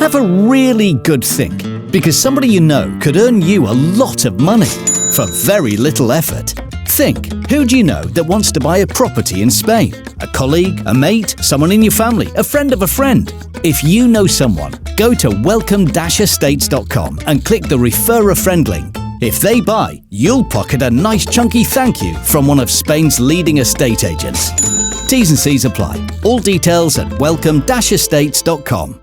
Have a really good think, because somebody you know could earn you a lot of money for very little effort. Think, who do you know that wants to buy a property in Spain? A colleague, a mate, someone in your family, a friend of a friend? If you know someone, go to welcome-estates.com and click the Refer a Friend link. If they buy, you'll pocket a nice chunky thank you from one of Spain's leading estate agents. T's and C's apply. All details at welcome-estates.com.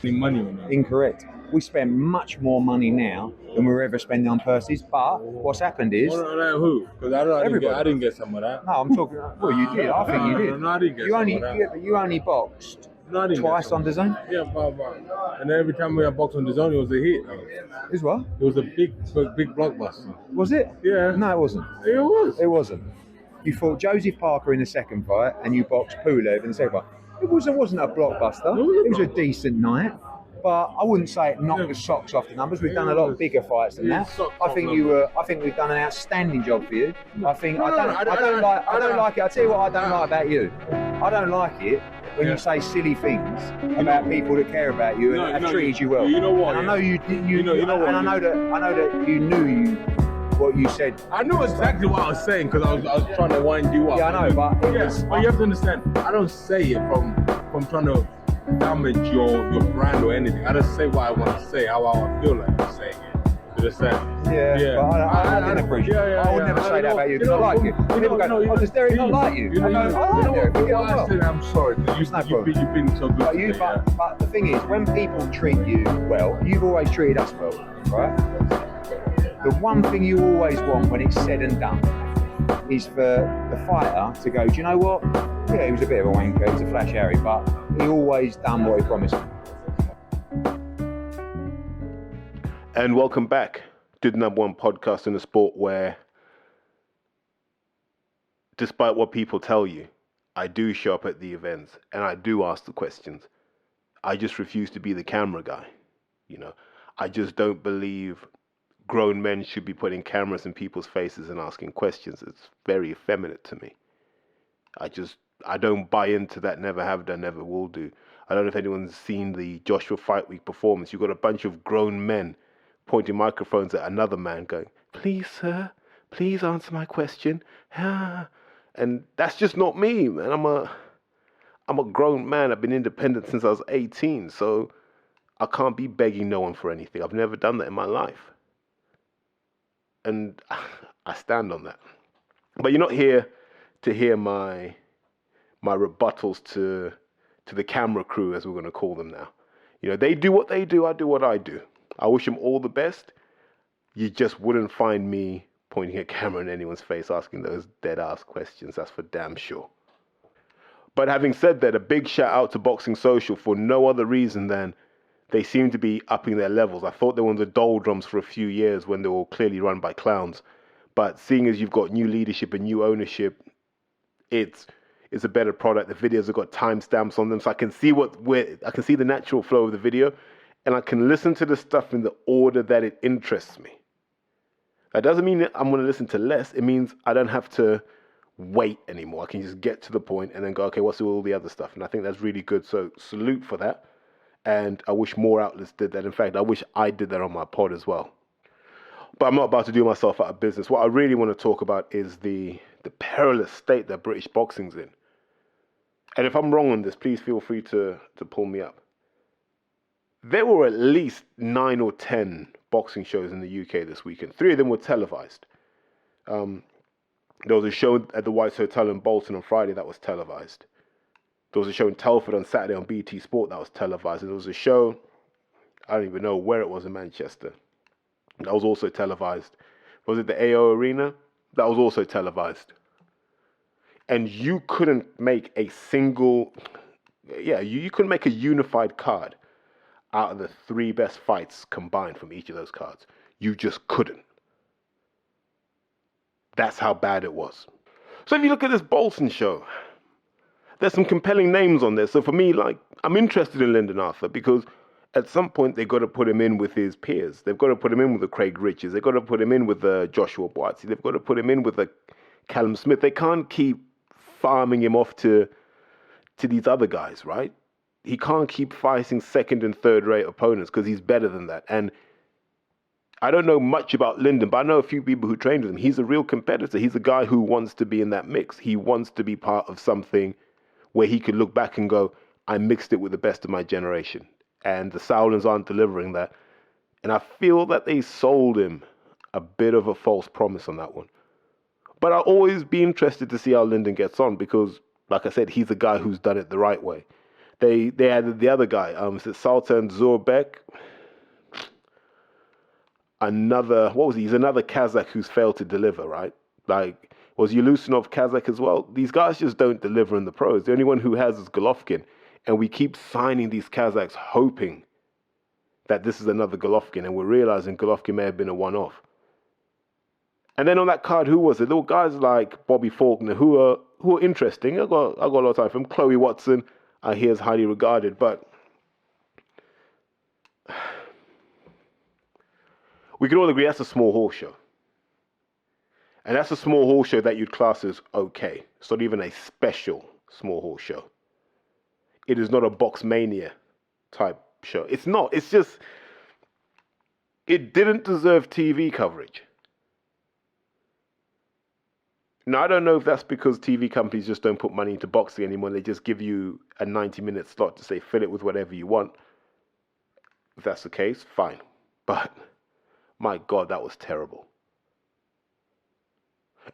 Money on that. Incorrect. We spend much more money now than we're ever spending on purses. But what's happened is Who? Because I didn't get some of that. no, I'm talking. Well, you did. I think you did. No, I didn't get You some only, of that. yeah, but you only boxed No, I didn't twice get some. on design. Yeah, but and every time we had box on the zone, it was a hit. Is what? It was a big blockbuster. Was it? Yeah. No, it wasn't. It was. It wasn't. You fought Joseph Parker in the second fight, and you boxed Pulev in the second fight. It wasn't a blockbuster. It was a decent night. But I wouldn't say it knocked the socks off the numbers. We've done a lot bigger fights than that. I think we've done an outstanding job for you. I don't like it. I tell you what, I don't like about you. I don't like it when you say silly things about people that care about you and have treated you well. You know what? And I know you know what. And I know that you knew what you said. I know exactly what I was saying because I was trying to wind you up. Yeah, I know, but but you have to understand. I don't say it from trying to damage your brand or anything. I just say what I want to say, how I feel like I'm saying it. You understand? Yeah. But I didn't appreciate it. I would never say that about you because I like you. People go, oh, does Derek not like you? I like Derek. We get on well. I said, I'm sorry because you've been so good to me. But the thing is, when people treat you well, you've always treated us well, right? The one thing you always want when it's said and done is for the fighter to go, do you know what? Yeah, he was a bit of a wanker, he's a flash Harry, but he always done what he promised. And welcome back to the #1 podcast in the sport where, despite what people tell you, I do show up at the events and I do ask the questions. I just refuse to be the camera guy. I just don't believe grown men should be putting cameras in people's faces and asking questions. It's very effeminate to me. I don't buy into that, never have done, never will do. I don't know if anyone's seen the Joshua Fight Week performance. You've got a bunch of grown men pointing microphones at another man going, please, sir, please answer my question. And that's just not me, man. I'm a grown man. I've been independent since I was 18, so I can't be begging no one for anything. I've never done that in my life. And I stand on that. But you're not here to hear my rebuttals to the camera crew, as we're going to call them now. They do what they do, I do what I do. I wish them all the best. You just wouldn't find me pointing a camera in anyone's face asking those dead-ass questions, that's for damn sure. But having said that, a big shout out to Boxing Social for no other reason than they seem to be upping their levels. I thought they were in the doldrums for a few years when they were clearly run by clowns. But seeing as you've got new leadership and new ownership, it's a better product. The videos have got timestamps on them, so I can see I can see the natural flow of the video, and I can listen to the stuff in the order that it interests me. That doesn't mean that I'm going to listen to less. It means I don't have to wait anymore. I can just get to the point and then go, okay, what's all the other stuff? And I think that's really good. So salute for that. And I wish more outlets did that. In fact, I wish I did that on my pod as well. But I'm not about to do myself out of business. What I really want to talk about is the perilous state that British boxing's in. And if I'm wrong on this, please feel free to pull me up. There were at least 9 or 10 boxing shows in the UK this weekend. 3 of them were televised. There was a show at the White's Hotel in Bolton on Friday that was televised. There was a show in Telford on Saturday on BT Sport that was televised. And there was a show, I don't even know where it was in Manchester, that was also televised. Was it the AO Arena? That was also televised. And you couldn't make a you couldn't make a unified card out of the 3 best fights combined from each of those cards. You just couldn't. That's how bad it was. So if you look at this Bolton show, there's some compelling names on there. So for me, I'm interested in Linden Arthur because at some point they've got to put him in with his peers. They've got to put him in with the Craig Riches. They've got to put him in with the Joshua Boatsy. They've got to put him in with the Callum Smith. They can't keep farming him off to to these other guys, right? He can't keep fighting second and third rate opponents because he's better than that. And I don't know much about Linden, but I know a few people who trained with him. He's a real competitor. He's a guy who wants to be in that mix. He wants to be part of something where he could look back and go, I mixed it with the best of my generation. And the Sauerlands aren't delivering that. And I feel that they sold him a bit of a false promise on that one. But I'll always be interested to see how Linden gets on because, like I said, he's a guy who's done it the right way. They added the other guy, Sultan Zorbek. He's another Kazakh who's failed to deliver, right? Like, was Yulusinov Kazakh as well? These guys just don't deliver in the pros. The only one who has is Golovkin. And we keep signing these Kazakhs hoping that this is another Golovkin. And we're realizing Golovkin may have been a one-off. And then on that card, who was it? There were guys like Bobby Faulkner who are interesting. I got a lot of time for him. Chloe Watson, I hear is highly regarded. But we can all agree that's a small horse show. And that's a small horse show that you'd class as okay. It's not even a special small horse show. It is not a Box Mania type show. It's not. It's just, it didn't deserve TV coverage. Now, I don't know if that's because TV companies just don't put money into boxing anymore. They just give you a 90-minute slot to say, fill it with whatever you want. If that's the case, fine. But my God, that was terrible.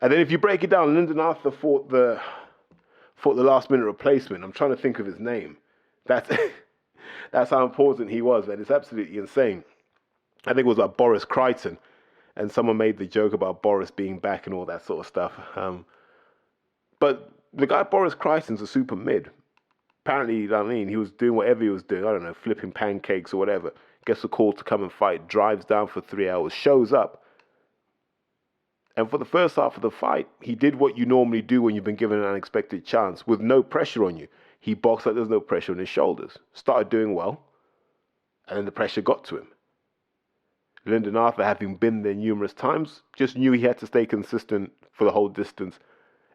And then if you break it down, Linden Arthur fought the last-minute replacement. I'm trying to think of his name. That's how important he was, man. It's absolutely insane. I think it was like Boris Crichton. And someone made the joke about Boris being back and all that sort of stuff. But the guy Boris Crichton's a super mid. Apparently, he was doing whatever he was doing. I don't know, flipping pancakes or whatever. Gets a call to come and fight. Drives down for 3 hours. Shows up. And for the first half of the fight, he did what you normally do when you've been given an unexpected chance with no pressure on you. He boxed like there's no pressure on his shoulders. Started doing well. And then the pressure got to him. Linden Arthur, having been there numerous times, just knew he had to stay consistent for the whole distance.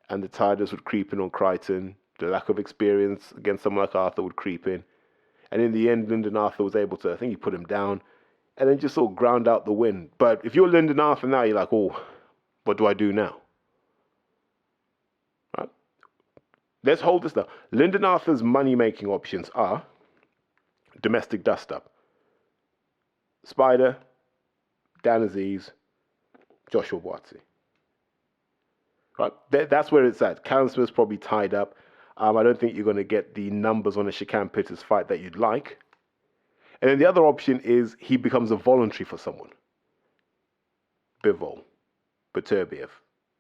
And the tiredness would creep in on Crichton. The lack of experience against someone like Arthur would creep in. And in the end, Linden Arthur was able to, I think he put him down. And then just sort of ground out the win. But if you're Linden Arthur now, you're like, oh, what do I do now? Right? Let's hold this now. Linden Arthur's money-making options are domestic dust-up. Spider, Dan Aziz, Joshua Buatsi. Right? That's where it's at. Callum Smith's probably tied up. I don't think you're going to get the numbers on a Shakan Pitters fight that you'd like. And then the other option is he becomes a voluntary for someone. Bivol, Beterbiev.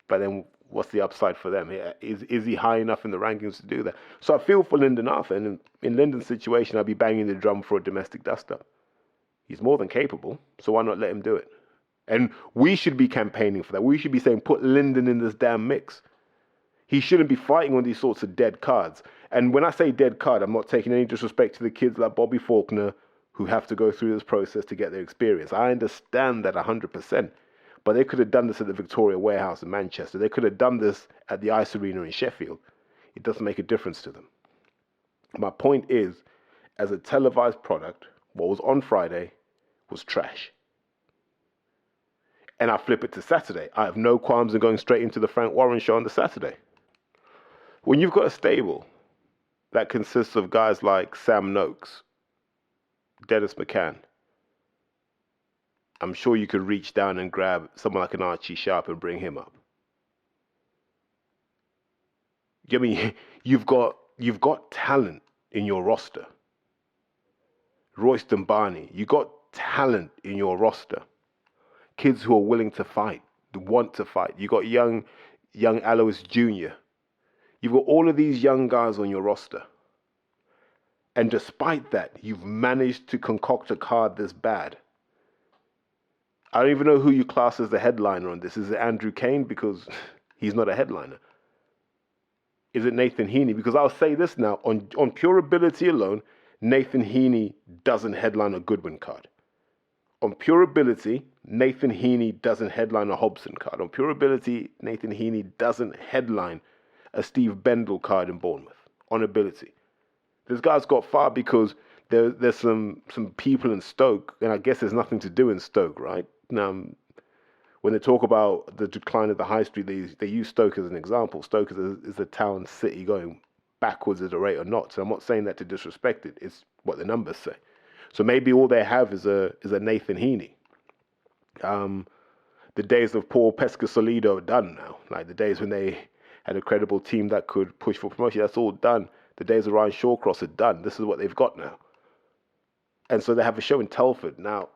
But then what's the upside for them? Is he high enough in the rankings to do that? So I feel for Linden Arthur. And in Linden's situation, I'd be banging the drum for a domestic dust-up. He's more than capable, so why not let him do it? And we should be campaigning for that. We should be saying, put Linden in this damn mix. He shouldn't be fighting on these sorts of dead cards. And when I say dead card, I'm not taking any disrespect to the kids like Bobby Faulkner who have to go through this process to get their experience. I understand that 100%. But they could have done this at the Victoria Warehouse in Manchester. They could have done this at the Ice Arena in Sheffield. It doesn't make a difference to them. My point is, as a televised product, what was on Friday was trash. And I flip it to Saturday. I have no qualms in going straight into the Frank Warren show on the Saturday. When you've got a stable that consists of guys like Sam Noakes, Dennis McCann, I'm sure you could reach down and grab someone like an Archie Sharp and bring him up. I mean, you've got talent in your roster. Royston Barney, you got talent in your roster. Kids who are willing to fight, who want to fight. You got young Alois Jr. You've got all of these young guys on your roster. And despite that, you've managed to concoct a card this bad. I don't even know who you class as the headliner on this. Is it Andrew Kane? Because he's not a headliner. Is it Nathan Heaney? Because I'll say this now, on pure ability alone, Nathan Heaney doesn't headline a Goodwin card. On pure ability, Nathan Heaney doesn't headline a Hobson card. On pure ability, Nathan Heaney doesn't headline a Steve Bendel card in Bournemouth. On ability. This guy's got far because there's some people in Stoke, and I guess there's nothing to do in Stoke, right? When they talk about the decline of the high street, they use Stoke as an example. Stoke is a town city going backwards at a rate of knots. So I'm not saying that to disrespect it. It's what the numbers say. So maybe all they have is a Nathan Heaney. The days of Paul Pescasolido are done now. Like the days when they had a credible team that could push for promotion, that's all done. The days of Ryan Shawcross are done. This is what they've got now. And so they have a show in Telford. Now,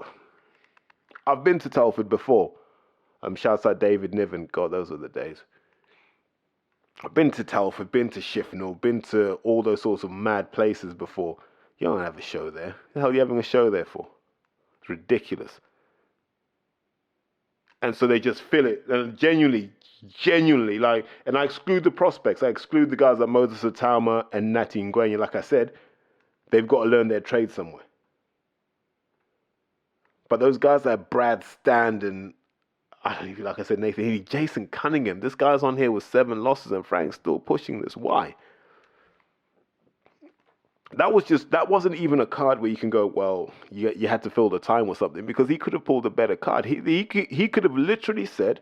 I've been to Telford before. Shouts out David Niven. God, those were the days. I've been to Telford, been to Shifnal, been to all those sorts of mad places before. You don't have a show there. The hell are you having a show there for? It's ridiculous. And so they just fill it. And genuinely, like, and I exclude the prospects. I exclude the guys like Moses Itauma and Natty Ngwenya. Like I said, they've got to learn their trade somewhere. But those guys like Brad Stand and, I don't even, like I said, Nathan Heaney, Jason Cunningham, this guy's on here with 7 losses and Frank's still pushing this. Why? That wasn't even a card where you can go, well, you had to fill the time or something, because he could have pulled a better card. He could have literally said,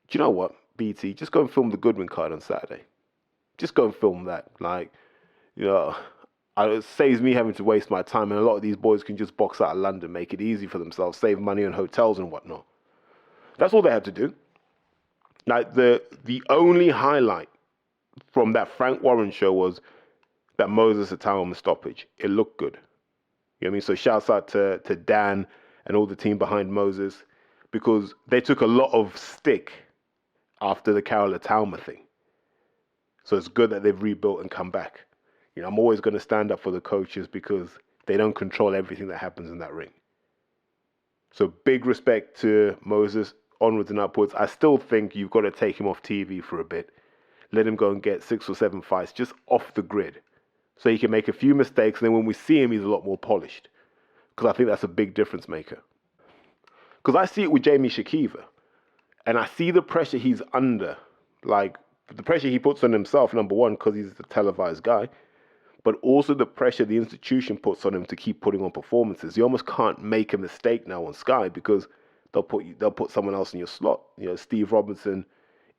do you know what, BT, just go and film the Goodwin card on Saturday. Just go and film that. Like, you know, it saves me having to waste my time, and a lot of these boys can just box out of London, make it easy for themselves, save money on hotels and whatnot. That's all they had to do. Like, the only highlight from that Frank Warren show was that Moses Itauma stoppage. It looked good. You know what I mean? So shouts out to Dan and all the team behind Moses, because they took a lot of stick after the Carol Itauma thing. So it's good that they've rebuilt and come back. You know, I'm always going to stand up for the coaches because they don't control everything that happens in that ring. So big respect to Moses, onwards and upwards. I still think you've got to take him off TV for a bit. Let him go and get 6 or 7 fights just off the grid, so he can make a few mistakes, and then when we see him, he's a lot more polished. Because I think that's a big difference maker. Because I see it with Jamie Shakiva, and I see the pressure he's under. Like, the pressure he puts on himself, number one, because he's the televised guy, but also the pressure the institution puts on him to keep putting on performances. You almost can't make a mistake now on Sky, because they'll put someone else in your slot. You know, Steve Robinson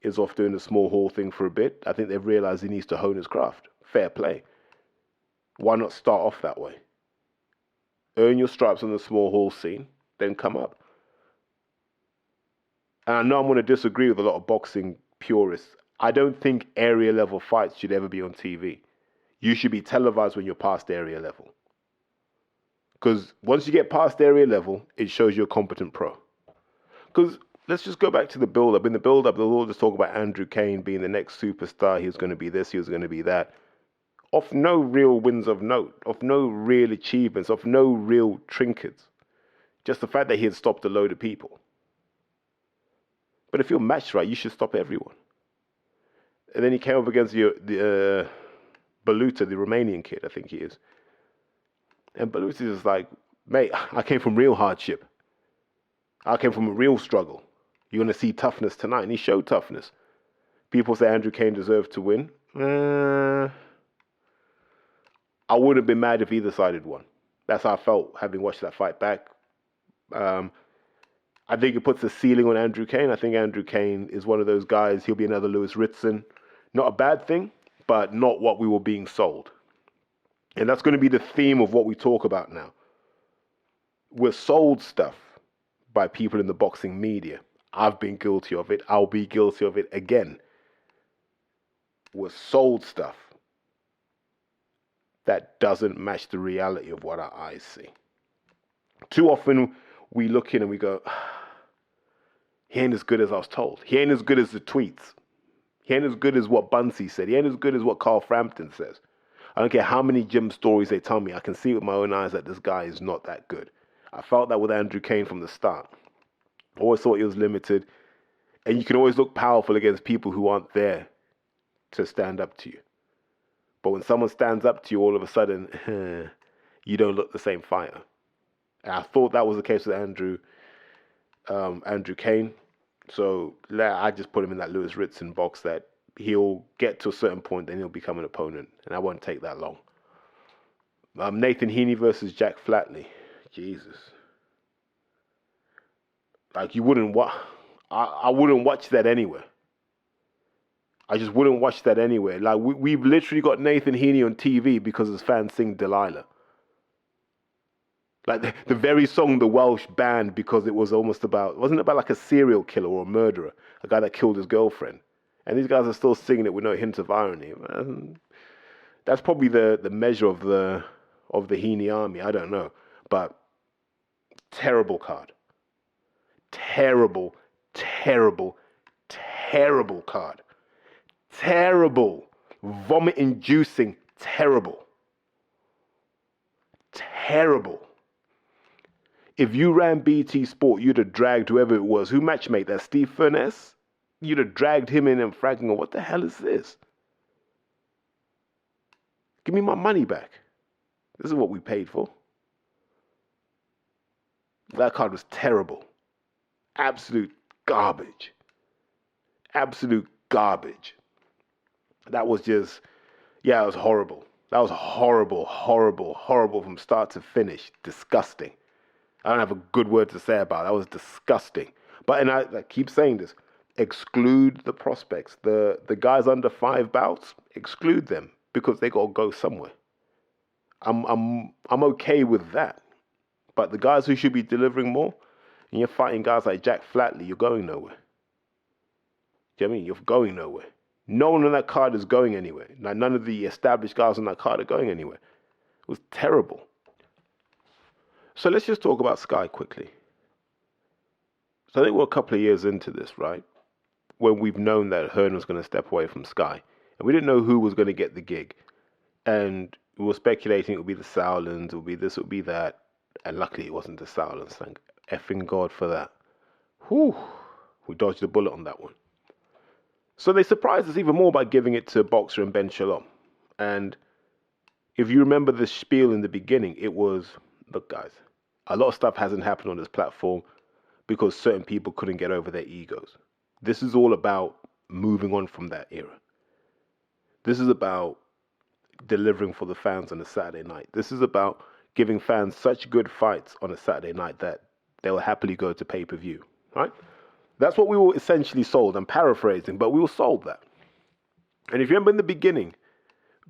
is off doing the small hall thing for a bit. I think they've realized he needs to hone his craft. Fair play. Why not start off that way? Earn your stripes on the small hall scene, then come up. And I know I'm going to disagree with a lot of boxing purists. I don't think area level fights should ever be on TV. You should be televised when you're past area level. Because once you get past area level, it shows you're a competent pro. Because let's just go back to the build-up. In the build-up, they'll all just talk about Andrew Kane being the next superstar. He was going to be this, he was going to be that. Of no real wins of note, of no real achievements, of no real trinkets. Just the fact that he had stopped a load of people. But if you're matched right, you should stop everyone. And then he came up against the Baluta, the Romanian kid, I think he is. And Baluta is like, mate, I came from real hardship. I came from a real struggle. You're going to see toughness tonight. And he showed toughness. People say Andrew Kane deserved to win. I wouldn't have been mad if either side had won. That's how I felt having watched that fight back. I think it puts a ceiling on Andrew Kane. I think Andrew Kane is one of those guys. He'll be another Lewis Ritson. Not a bad thing, but not what we were being sold. And that's going to be the theme of what we talk about now. We're sold stuff by people in the boxing media. I've been guilty of it. I'll be guilty of it again. We're sold stuff that doesn't match the reality of what our eyes see. Too often we look in and we go, he ain't as good as I was told. He ain't as good as the tweets. He ain't as good as what Bunsey said. He ain't as good as what Carl Frampton says. I don't care how many gym stories they tell me. I can see with my own eyes that this guy is not that good. I felt that with Andrew Kane from the start. I always thought he was limited. And you can always look powerful against people who aren't there to stand up to you. But when someone stands up to you, all of a sudden, you don't look the same fighter. And I thought that was the case with Andrew Kane. So I just put him in that Lewis Ritson box that he'll get to a certain point, then he'll become an opponent, and that won't take that long. Nathan Heaney versus Jack Flatley. Jesus. Like, you wouldn't I wouldn't watch that anywhere. I just wouldn't watch that anywhere. Like, we've literally got Nathan Heaney on TV because his fans sing Delilah. Like, the very song the Welsh banned because it was almost about, wasn't about like a serial killer or a murderer, a guy that killed his girlfriend. And these guys are still singing it with no hint of irony. That's probably the measure of the Heaney army. I don't know. But terrible card. Terrible, terrible, terrible card. Terrible. Vomit-inducing. Terrible. Terrible. If you ran BT Sport, you'd have dragged whoever it was. Who matchmade that? Steve Furness? You'd have dragged him in and fragging, what the hell is this? Give me my money back. This is what we paid for. That card was terrible. Absolute garbage. Absolute garbage. That was just, yeah, it was horrible. That was horrible, horrible, horrible from start to finish. Disgusting. I don't have a good word to say about it. That was disgusting. But, and I keep saying this, exclude the prospects. The guys under 5 bouts, exclude them because they got to go somewhere. I'm okay with that. But the guys who should be delivering more, and you're fighting guys like Jack Flatley, you're going nowhere. Do you know what I mean? You're going nowhere. No one on that card is going anywhere. Like, none of the established guys on that card are going anywhere. It was terrible. So let's just talk about Sky quickly. So I think we're a couple of years into this, right? When we've known that Hearn was going to step away from Sky. And we didn't know who was going to get the gig. And we were speculating it would be the Sowlands, it would be this, it would be that. And luckily it wasn't the Sowlands. Thank effing God for that. Whew. We dodged a bullet on that one. So they surprised us even more by giving it to Boxer and Ben Shalom. And if you remember the spiel in the beginning, it was, look guys, a lot of stuff hasn't happened on this platform because certain people couldn't get over their egos. This is all about moving on from that era. This is about delivering for the fans on a Saturday night. This is about giving fans such good fights on a Saturday night that they will happily go to pay-per-view, right? That's what we were essentially sold. I'm paraphrasing, but we were sold that. And if you remember in the beginning,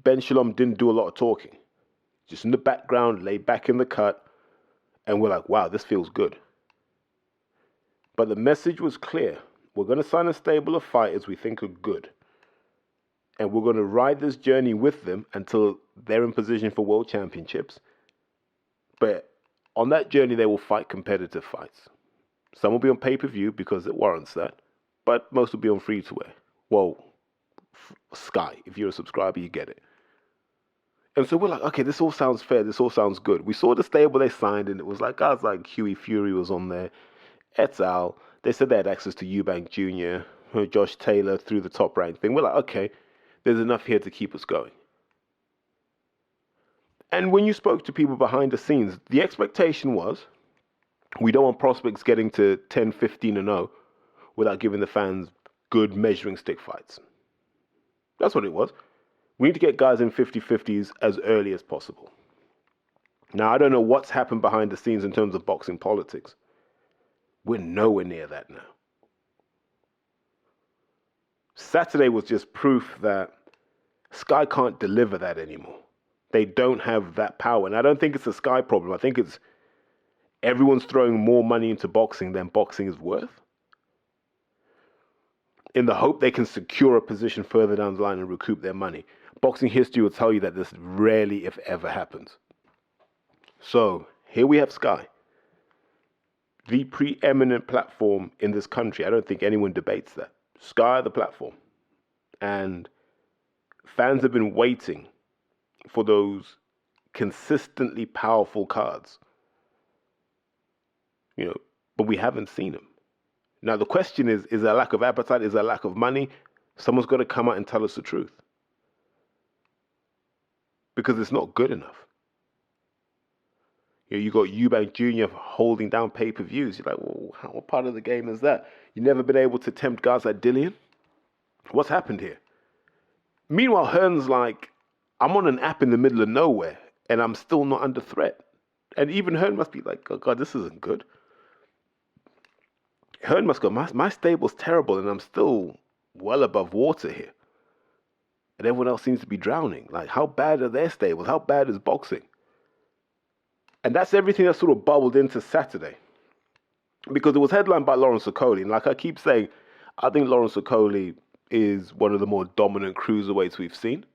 Ben Shalom didn't do a lot of talking. Just in the background, laid back in the cut, and we're like, wow, this feels good. But the message was clear. We're going to sign a stable of fighters we think are good. And we're going to ride this journey with them until they're in position for world championships. But on that journey, they will fight competitive fights. Some will be on pay-per-view because it warrants that. But most will be on free-to-air. Well, Sky. If you're a subscriber, you get it. And so we're like, okay, this all sounds fair. This all sounds good. We saw the stable they signed, and it was like guys like Huey Fury was on there, et al. They said they had access to Eubank Jr., Josh Taylor through the top rank thing. We're like, okay, there's enough here to keep us going. And when you spoke to people behind the scenes, the expectation was, we don't want prospects getting to 10, 15 and 0 without giving the fans good measuring stick fights. That's what it was. We need to get guys in 50-50s as early as possible. Now, I don't know what's happened behind the scenes in terms of boxing politics. We're nowhere near that now. Saturday was just proof that Sky can't deliver that anymore. They don't have that power. And I don't think it's a Sky problem. I think it's everyone's throwing more money into boxing than boxing is worth, in the hope they can secure a position further down the line and recoup their money. Boxing history will tell you that this rarely, if ever, happens. So here we have Sky, the preeminent platform in this country. I don't think anyone debates that. Sky, the platform. And fans have been waiting for those consistently powerful cards. You know, but we haven't seen them. Now, the question is there a lack of appetite? Is there a lack of money? Someone's got to come out and tell us the truth. Because it's not good enough. You know, you got Eubank Jr. holding down pay-per-views. You're like, well, what part of the game is that? You've never been able to tempt guys like Dillian? What's happened here? Meanwhile, Hearn's like, I'm on an app in the middle of nowhere and I'm still not under threat. And even Hearn must be like, oh God, this isn't good. Hearn must go, my stable's terrible and I'm still well above water here. And everyone else seems to be drowning. Like, how bad are their stables? How bad is boxing? And that's everything that sort of bubbled into Saturday. Because it was headlined by Lawrence Okolie. And like I keep saying, I think Lawrence Okolie is one of the more dominant cruiserweights we've seen.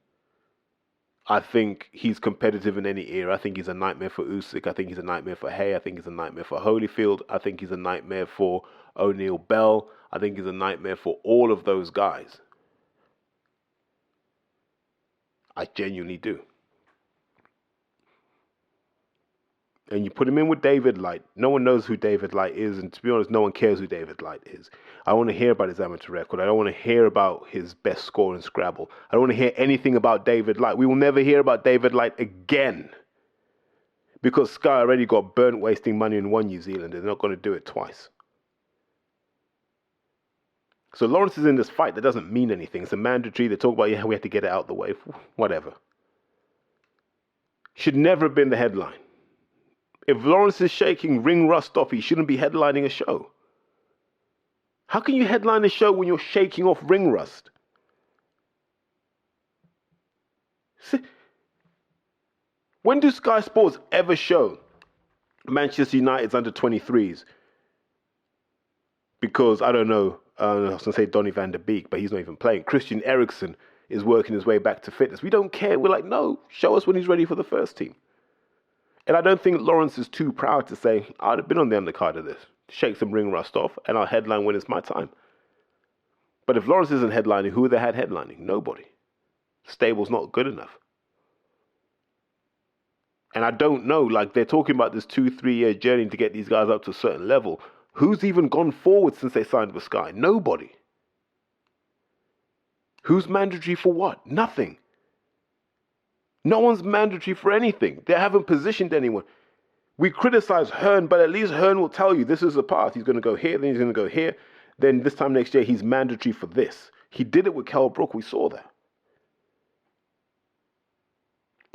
I think he's competitive in any era. I think he's a nightmare for Usyk. I think he's a nightmare for Hay. I think he's a nightmare for Holyfield. I think he's a nightmare for O'Neal Bell. I think he's a nightmare for all of those guys. I genuinely do. And you put him in with David Light. No one knows who David Light is. And to be honest, no one cares who David Light is. I want to hear about his amateur record. I don't want to hear about his best score in Scrabble. I don't want to hear anything about David Light. We will never hear about David Light again. Because Sky already got burnt wasting money in one New Zealand. They're not going to do it twice. So Lawrence is in this fight that doesn't mean anything. It's a mandatory. They talk about, yeah, we have to get it out the way. Whatever. Should never have been the headline. If Lawrence is shaking ring rust off, he shouldn't be headlining a show. How can you headline a show when you're shaking off ring rust? See, when do Sky Sports ever show Manchester United's under 23s? Because, I don't know, I was going to say Donny van der Beek, but he's not even playing. Christian Eriksen is working his way back to fitness. We don't care. We're like, no, show us when he's ready for the first team. And I don't think Lawrence is too proud to say, I'd have been on the undercard of this. Shake some ring rust off, and I'll headline when it's my time. But if Lawrence isn't headlining, who they had headlining? Nobody. Stable's not good enough. And I don't know, like they're talking about this 2-3 year journey to get these guys up to a certain level. Who's even gone forward since they signed with Sky? Nobody. Who's mandatory for what? Nothing. No one's mandatory for anything. They haven't positioned anyone. We criticize Hearn, but at least Hearn will tell you this is the path. He's going to go here, then he's going to go here. Then this time next year, he's mandatory for this. He did it with Kell Brook. We saw that.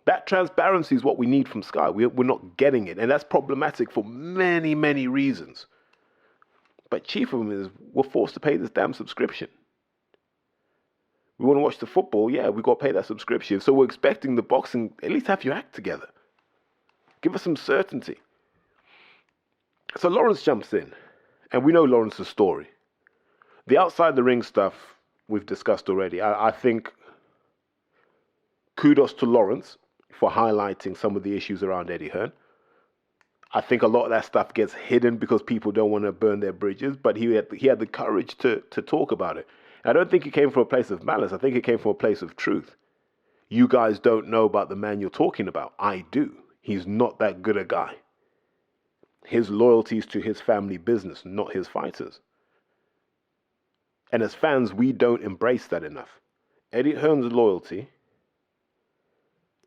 That transparency is what we need from Sky. We're not getting it. And that's problematic for many, many reasons. But chief of them is we're forced to pay this damn subscription. We want to watch the football, yeah, we've got to pay that subscription. So we're expecting the boxing, at least have your act together. Give us some certainty. So Lawrence jumps in, and we know Lawrence's story. The outside the ring stuff we've discussed already. I think kudos to Lawrence for highlighting some of the issues around Eddie Hearn. I think a lot of that stuff gets hidden because people don't want to burn their bridges, but he had the courage to talk about it. I don't think it came from a place of malice. I think it came from a place of truth. You guys don't know about the man you're talking about. I do. He's not that good a guy. His loyalty is to his family business, not his fighters. And as fans, we don't embrace that enough. Eddie Hearn's loyalty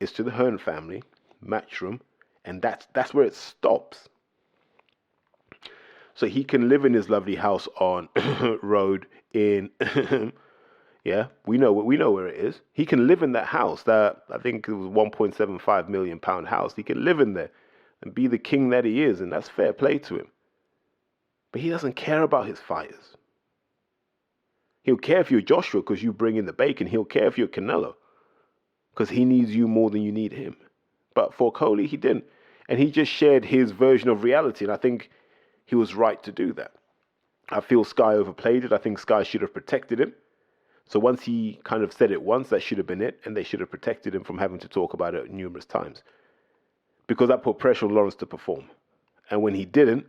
is to the Hearn family, Matchroom, and that's where it stops. So he can live in his lovely house on road in, yeah, we know where it is. He can live in that house, that I think it was £1.75 million house. He can live in there and be the king that he is, and that's fair play to him. But he doesn't care about his fighters. He'll care if you're Joshua because you bring in the bacon. He'll care if you're Canelo because he needs you more than you need him. But for Okolie, he didn't. And he just shared his version of reality, and I think he was right to do that. I feel Sky overplayed it. I think Sky should have protected him. So once he kind of said it once, that should have been it, and they should have protected him from having to talk about it numerous times. Because that put pressure on Lawrence to perform. And when he didn't,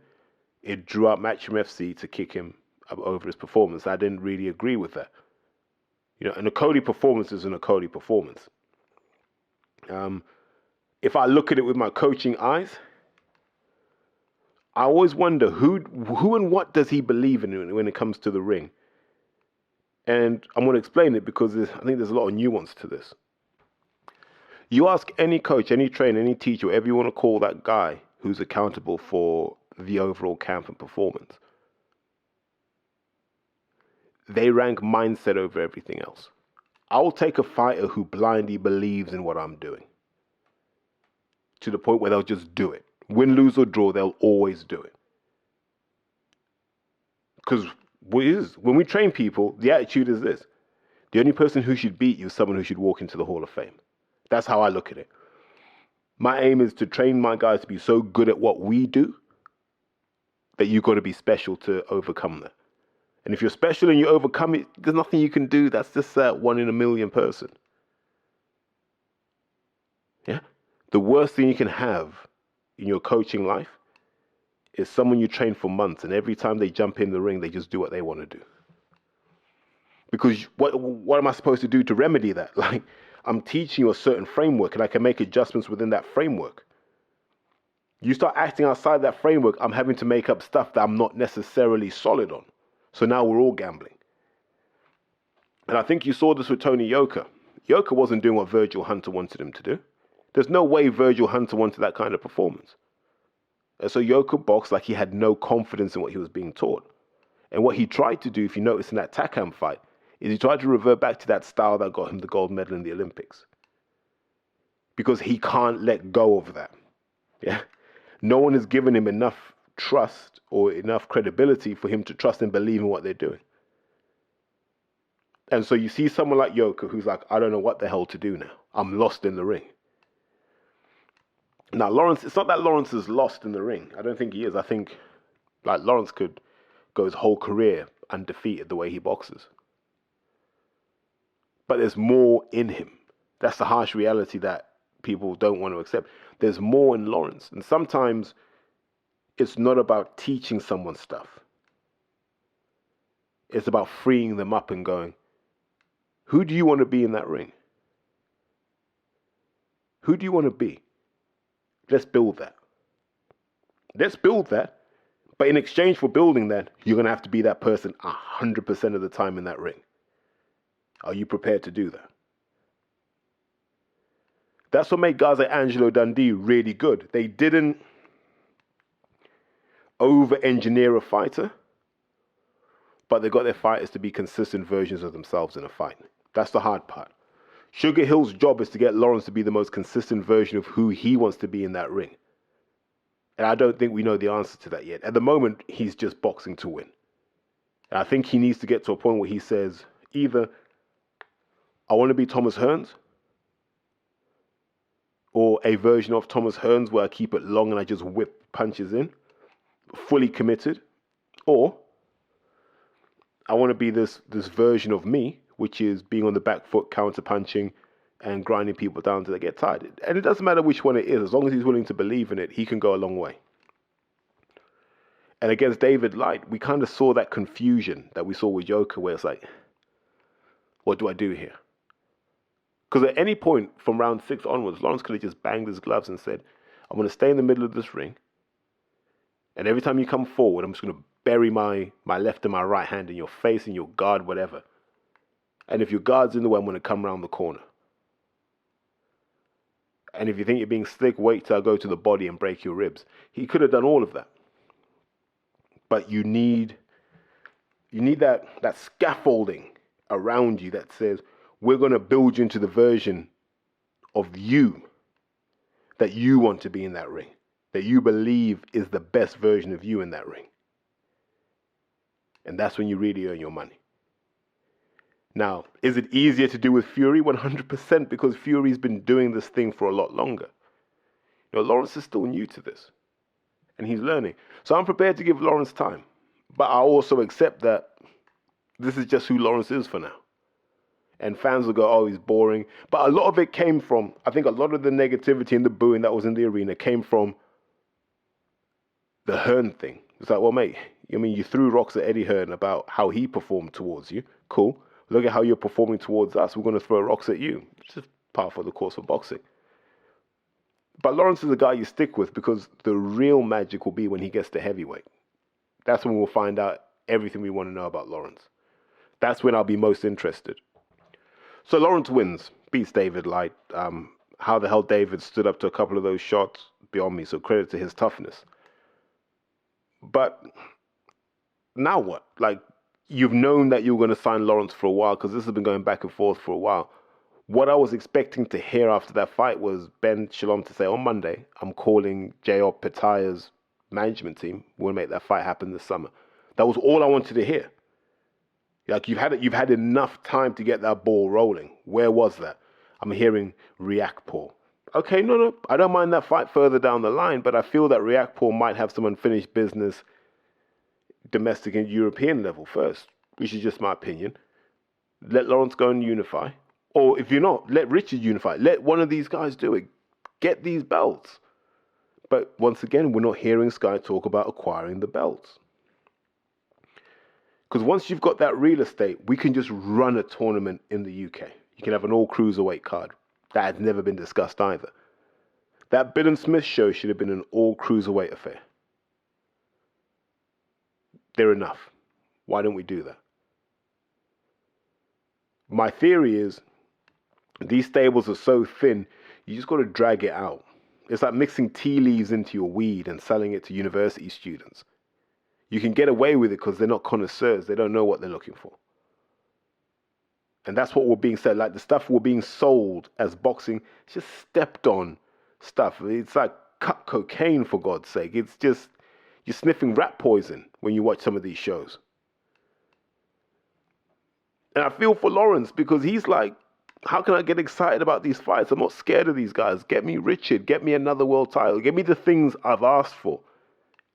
it drew out Matchroom FC to kick him over his performance. I didn't really agree with that. You know, an Okolie performance is an Okolie performance. If I look at it with my coaching eyes, I always wonder who and what does he believe in when it comes to the ring. And I'm going to explain it because I think there's a lot of nuance to this. You ask any coach, any trainer, any teacher, whatever you want to call that guy who's accountable for the overall camp and performance. They rank mindset over everything else. I will take a fighter who blindly believes in what I'm doing to the point where they'll just do it. Win, lose, or draw, they'll always do it. Because when we train people, the attitude is this. The only person who should beat you is someone who should walk into the Hall of Fame. That's how I look at it. My aim is to train my guys to be so good at what we do that you've got to be special to overcome that. And if you're special and you overcome it, there's nothing you can do. That's just that 1 in a million person. Yeah? The worst thing you can have in your coaching life is someone you train for months and every time they jump in the ring, they just do what they want to do. Because what am I supposed to do to remedy that? Like, I'm teaching you a certain framework and I can make adjustments within that framework. You start acting outside that framework, I'm having to make up stuff that I'm not necessarily solid on. So now we're all gambling. And I think you saw this with Tony Yoka. Yoka wasn't doing what Virgil Hunter wanted him to do. There's no way Virgil Hunter wanted that kind of performance. And so Yoka boxed like he had no confidence in what he was being taught. And what he tried to do, if you notice in that Takam fight, is he tried to revert back to that style that got him the gold medal in the Olympics. Because he can't let go of that. Yeah. No one has given him enough trust or enough credibility for him to trust and believe in what they're doing. And so you see someone like Yoka who's like, I don't know what the hell to do now. I'm lost in the ring. Now, Lawrence, it's not that Lawrence is lost in the ring. I don't think he is. I think like Lawrence could go his whole career undefeated the way he boxes. But there's more in him. That's the harsh reality that people don't want to accept. There's more in Lawrence. And sometimes it's not about teaching someone stuff. It's about freeing them up and going, who do you want to be in that ring? Who do you want to be? Let's build that. Let's build that. But in exchange for building that, you're going to have to be that person 100% of the time in that ring. Are you prepared to do that? That's what made guys like Angelo Dundee really good. They didn't over-engineer a fighter, but they got their fighters to be consistent versions of themselves in a fight. That's the hard part. Sugar Hill's job is to get Lawrence to be the most consistent version of who he wants to be in that ring. And I don't think we know the answer to that yet. At the moment, he's just boxing to win. And I think he needs to get to a point where he says, either I want to be Thomas Hearns, or a version of Thomas Hearns where I keep it long and I just whip punches in, fully committed, or I want to be this version of me, which is being on the back foot, counter punching, and grinding people down until they get tired. And it doesn't matter which one it is, as long as he's willing to believe in it, he can go a long way. And against David Light, we kind of saw that confusion that we saw with Yoka, where it's like, what do I do here? Because at any point from round 6 onwards, Lawrence could have just banged his gloves and said, I'm going to stay in the middle of this ring. And every time you come forward, I'm just going to bury my left and my right hand in your face, in your guard, whatever. And if your guard's in the way, I'm going to come around the corner. And if you think you're being slick, wait till I go to the body and break your ribs. He could have done all of that. But you need that scaffolding around you that says, we're going to build you into the version of you that you want to be in that ring, that you believe is the best version of you in that ring. And that's when you really earn your money. Now, is it easier to do with Fury? 100%, because Fury's been doing this thing for a lot longer. You know, Lawrence is still new to this, and he's learning. So I'm prepared to give Lawrence time, but I also accept that this is just who Lawrence is for now. And fans will go, oh, he's boring. But a lot of it came from, I think a lot of the negativity and the booing that was in the arena came from the Hearn thing. It's like, well, mate, I mean, you threw rocks at Eddie Hearn about how he performed towards you. Cool. Look at how you're performing towards us. We're going to throw rocks at you. It's just part of the course of boxing. But Lawrence is a guy you stick with because the real magic will be when he gets to heavyweight. That's when we'll find out everything we want to know about Lawrence. That's when I'll be most interested. So Lawrence wins, beats David Light. How the hell David stood up to a couple of those shots, beyond me, so credit to his toughness. But now what? Like, you've known that you were going to sign Lawrence for a while because this has been going back and forth for a while. What I was expecting to hear after that fight was Ben Shalom to say, on Monday, I'm calling J.R. Petaya's management team. We'll make that fight happen this summer. That was all I wanted to hear. Like, you've had enough time to get that ball rolling. Where was that? I'm hearing Riakporhe. Okay, no, I don't mind that fight further down the line, but I feel that Riakporhe might have some unfinished business, domestic and European level first, which is just my opinion. Let Lawrence go and unify. Or if you're not, let Richard unify. Let one of these guys do it. Get these belts. But once again, we're not hearing Sky talk about acquiring the belts. Because once you've got that real estate, we can just run a tournament in the UK. You can have an all-cruiserweight card. That had never been discussed either. That Bill and Smith show should have been an all-cruiserweight affair. They're enough. Why don't we do that? My theory is these stables are so thin, you just got to drag it out. It's like mixing tea leaves into your weed and selling it to university students. You can get away with it because they're not connoisseurs. They don't know what they're looking for. And that's what we're being said. Like the stuff we're being sold as boxing, it's just stepped on stuff. It's like cut cocaine, for God's sake. It's just, you're sniffing rat poison when you watch some of these shows. And I feel for Lawrence because he's like, how can I get excited about these fights? I'm not scared of these guys. Get me Richard. Get me another world title. Get me the things I've asked for.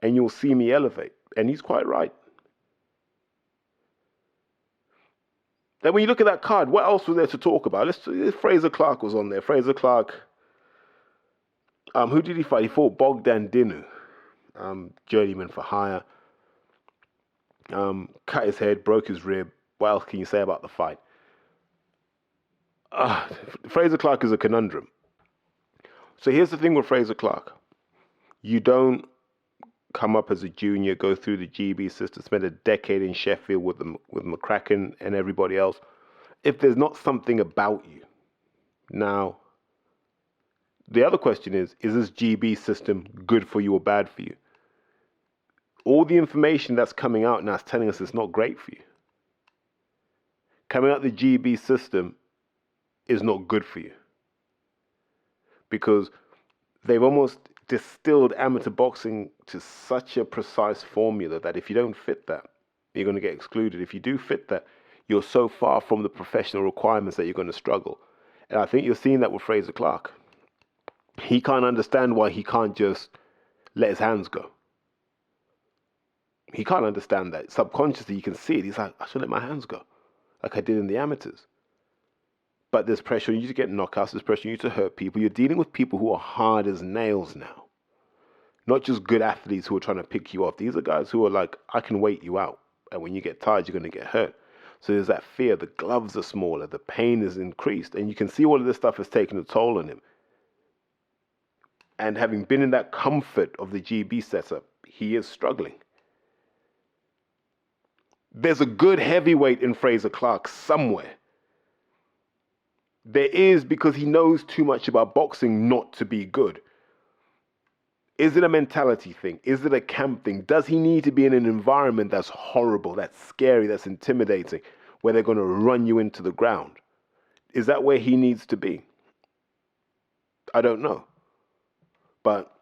And you'll see me elevate. And he's quite right. Then when you look at that card, what else was there to talk about? Fraser Clarke was on there. Fraser Clarke, who did he fight? He fought Bogdan Dinu, journeyman for hire. Cut his head, broke his rib. What else can you say about the fight? Fraser Clarke is a conundrum. So here's the thing with Fraser Clarke. You don't come up as a junior, go through the GB system, spend a decade in Sheffield with McCracken and everybody else, if there's not something about you. Now, the other question is this GB system good for you or bad for you? All the information that's coming out now is telling us it's not great for you. Coming out the GB system is not good for you. Because they've almost distilled amateur boxing to such a precise formula that if you don't fit that, you're going to get excluded. If you do fit that, you're so far from the professional requirements that you're going to struggle. And I think you're seeing that with Fraser Clarke. He can't understand why he can't just let his hands go. He can't understand that. Subconsciously, you can see it. He's like, I should let my hands go, like I did in the amateurs. But there's pressure on you to get knockouts. There's pressure on you to hurt people. You're dealing with people who are hard as nails now. Not just good athletes who are trying to pick you off. These are guys who are like, I can wait you out. And when you get tired, you're going to get hurt. So there's that fear. The gloves are smaller. The pain is increased. And you can see all of this stuff has taken a toll on him. And having been in that comfort of the GB setup, he is struggling. There's a good heavyweight in Fraser Clarke somewhere. There is, because he knows too much about boxing not to be good. Is it a mentality thing? Is it a camp thing? Does he need to be in an environment that's horrible, that's scary, that's intimidating, where they're going to run you into the ground? Is that where he needs to be? I don't know. But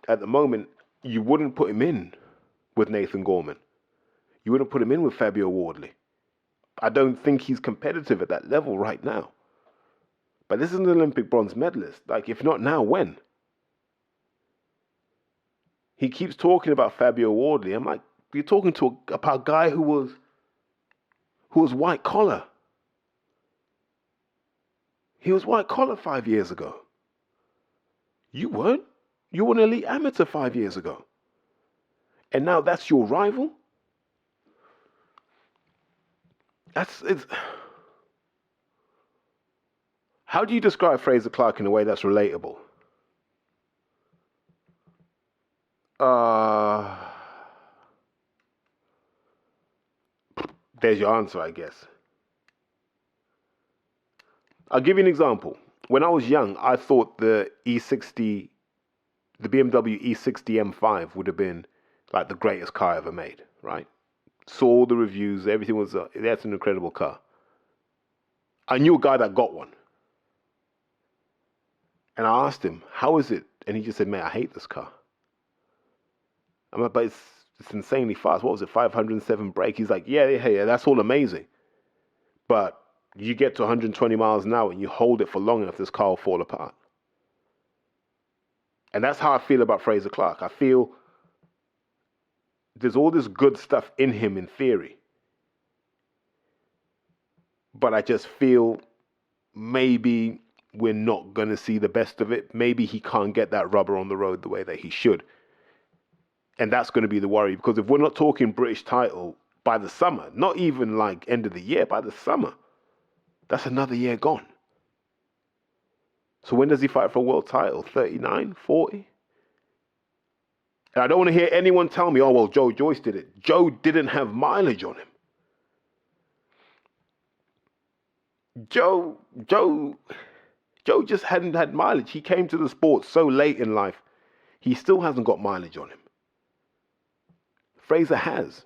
at the moment, you wouldn't put him in with Nathan Gorman. You wouldn't put him in with Fabio Wardley. I don't think he's competitive at that level right now. But this is an Olympic bronze medalist. Like, if not now, when? He keeps talking about Fabio Wardley. I'm like, you're talking about a guy who was white collar. He was white collar 5 years ago. You weren't. You were an elite amateur 5 years ago. And now that's your rival? It's. How do you describe Fraser Clarke in a way that's relatable? There's your answer, I guess. I'll give you an example. When I was young, I thought the E60, the BMW E60 M5 would have been like the greatest car ever made, right? saw all the reviews. Everything was, that's an incredible car. I knew a guy that got one. And I asked him, how is it? And he just said, mate, I hate this car. I'm like, but it's insanely fast. What was it, 507 brake? He's like, yeah, that's all amazing. But you get to 120 miles an hour and you hold it for long enough, this car will fall apart. And that's how I feel about Fraser Clarke. I feel there's all this good stuff in him in theory. But I just feel maybe we're not going to see the best of it. Maybe he can't get that rubber on the road the way that he should. And that's going to be the worry, because if we're not talking British title by the summer, not even like end of the year, by the summer, that's another year gone. So when does he fight for a world title? 39, 40? And I don't want to hear anyone tell me, oh, well, Joe Joyce did it. Joe didn't have mileage on him. Joe just hadn't had mileage. He came to the sport so late in life, he still hasn't got mileage on him. Fraser has.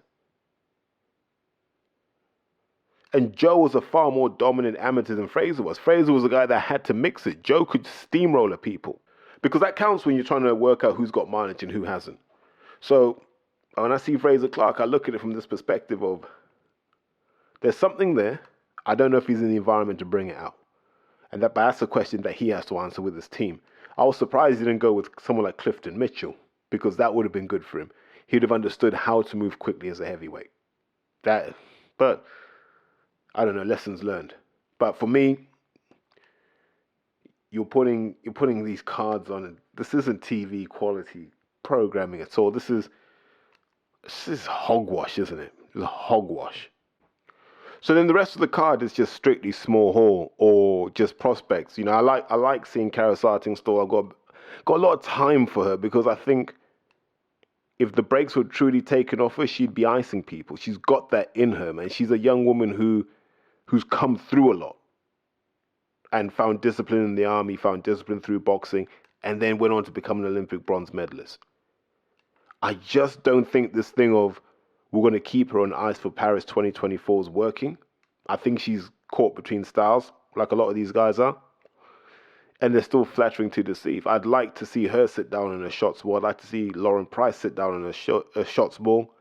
And Joe was a far more dominant amateur than Fraser was. Fraser was a guy that had to mix it. Joe could steamroller people. Because that counts when you're trying to work out who's got mileage and who hasn't. So when I see Fraser Clarke, I look at it from this perspective of there's something there. I don't know if he's in the environment to bring it out. And that's a question that he has to answer with his team. I was surprised he didn't go with someone like Clifton Mitchell, because that would have been good for him. He'd have understood how to move quickly as a heavyweight. But I don't know, lessons learned. But for me, you're putting these cards on it. This isn't TV quality programming at all. This is hogwash, isn't it? It's hogwash. So then the rest of the card is just strictly small haul or just prospects. You know, I like seeing Kara Sartingstall. I've got a lot of time for her, because I think if the brakes were truly taken off her, she'd be icing people. She's got that in her, man. She's a young woman who's come through a lot and found discipline in the army, found discipline through boxing, and then went on to become an Olympic bronze medalist. I just don't think this thing of we're going to keep her on ice for Paris 2024 is working. I think she's caught between styles, like a lot of these guys are. And they're still flattering to deceive. I'd like to see her sit down in a shots ball. I'd like to see Lauren Price sit down in a shots ball.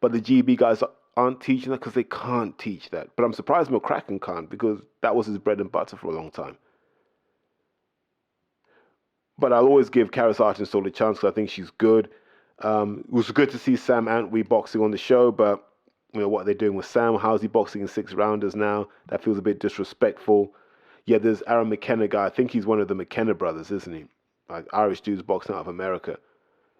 But the GB guys aren't teaching that because they can't teach that. But I'm surprised McCracken can't, because that was his bread and butter for a long time. But I'll always give Kara Sartingstall a chance because I think she's good. It was good to see Sam Antwi boxing on the show, but you know what are they doing with Sam? How's he boxing in 6-rounders now? That feels a bit disrespectful. Yeah, there's Aaron McKenna guy. I think he's one of the McKenna brothers, isn't he? Like Irish dudes boxing out of America.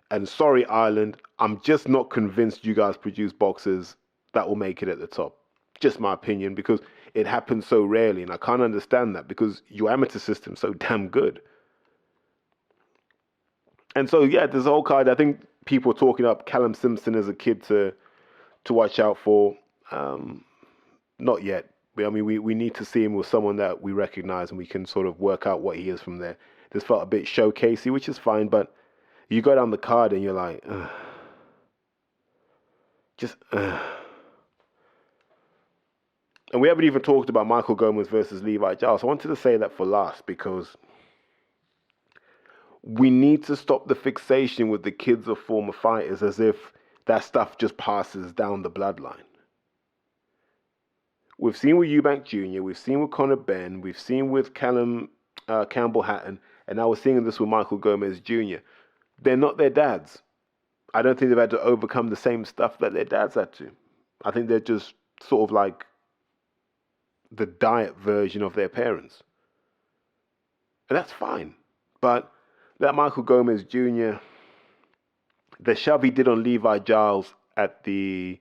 And sorry, Ireland, I'm just not convinced you guys produce boxers that will make it at the top. Just my opinion, because it happens so rarely, and I can't understand that because your amateur system's so damn good. And so, yeah, there's a whole card. I think people are talking up Callum Simpson as a kid to watch out for. Not yet. I mean, we need to see him with someone that we recognize and we can sort of work out what he is from there. This felt a bit showcasey, which is fine, but you go down the card and you're like, And we haven't even talked about Michael Gomez versus Levi Giles. I wanted to say that for last because we need to stop the fixation with the kids of former fighters as if that stuff just passes down the bloodline. We've seen with Eubank Jr., we've seen with Conor Benn, we've seen with Callum Campbell Hatton, and now we're seeing this with Michael Gomez Jr. They're not their dads. I don't think they've had to overcome the same stuff that their dads had to. I think they're just sort of like the diet version of their parents. And that's fine. But that Michael Gomez Jr., the shove he did on Levi Giles at the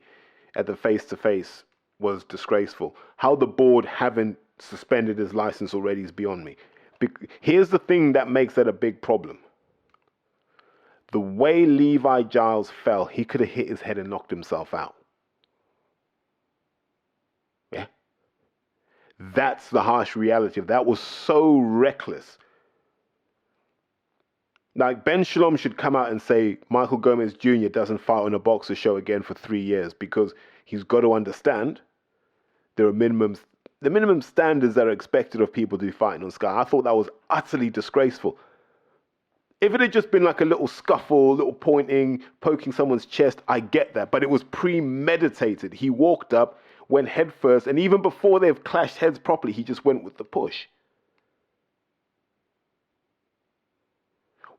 face-to-face was disgraceful. How the board haven't suspended his license already is beyond me. Here's the thing that makes that a big problem. The way Levi Giles fell, he could have hit his head and knocked himself out. Yeah. That's the harsh reality of that. Was so reckless. Like, Ben Shalom should come out and say Michael Gomez Jr. doesn't fight on a boxer show again for 3 years because he's got to understand there are the minimum standards that are expected of people to be fighting on Sky. I thought that was utterly disgraceful. If it had just been like a little scuffle, little pointing, poking someone's chest, I get that. But it was premeditated. He walked up, went head first, and even before they've clashed heads properly, he just went with the push.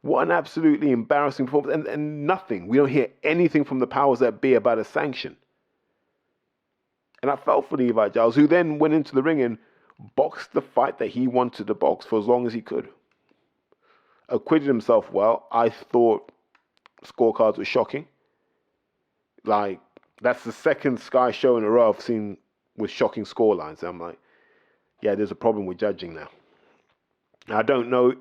What an absolutely embarrassing performance. And nothing. We don't hear anything from the powers that be about a sanction. And I felt for Levi Giles, who then went into the ring and boxed the fight that he wanted to box for as long as he could. Acquitted himself well. I thought scorecards were shocking. Like, that's the second Sky show in a row I've seen with shocking scorelines. And I'm like, yeah, there's a problem with judging now. I don't know.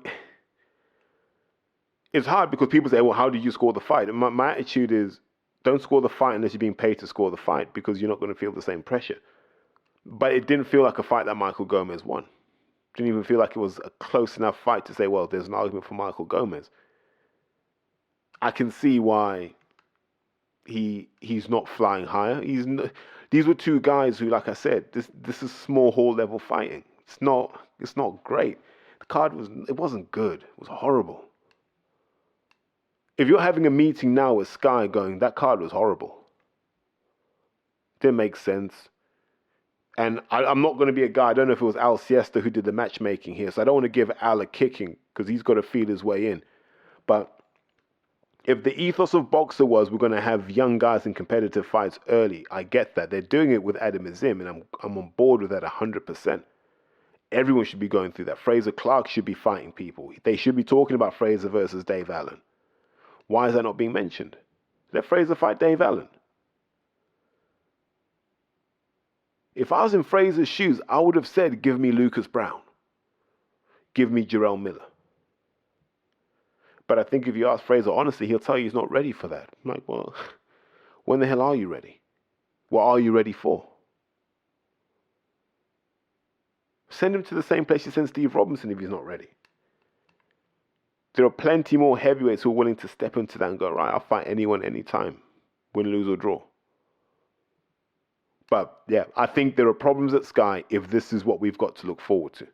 It's hard because people say, well, how did you score the fight? And my attitude is, don't score the fight unless you're being paid to score the fight, because you're not going to feel the same pressure. But it didn't feel like a fight that Michael Gomez won. Didn't even feel like it was a close enough fight to say, well, there's an argument for Michael Gomez. I can see why he's not flying higher. These were two guys who, like I said, this is small hall level fighting. It's not great. The card wasn't good. It was horrible. If you're having a meeting now with Sky going, that card was horrible. Didn't make sense. And I'm not going to be a guy, I don't know if it was Al Siesta who did the matchmaking here, so I don't want to give Al a kicking because he's got to feel his way in. But if the ethos of Boxer was we're going to have young guys in competitive fights early, I get that. They're doing it with Adam Azim, and I'm on board with that 100%. Everyone should be going through that. Fraser Clarke should be fighting people. They should be talking about Fraser versus Dave Allen. Why is that not being mentioned? Let Fraser fight Dave Allen. If I was in Fraser's shoes, I would have said, give me Lucas Brown. Give me Jarrell Miller. But I think if you ask Fraser honestly, he'll tell you he's not ready for that. I'm like, well, when the hell are you ready? What are you ready for? Send him to the same place you send Steve Robinson if he's not ready. There are plenty more heavyweights who are willing to step into that and go, right, I'll fight anyone, anytime, win, lose, or draw. But yeah, I think there are problems at Sky if this is what we've got to look forward to.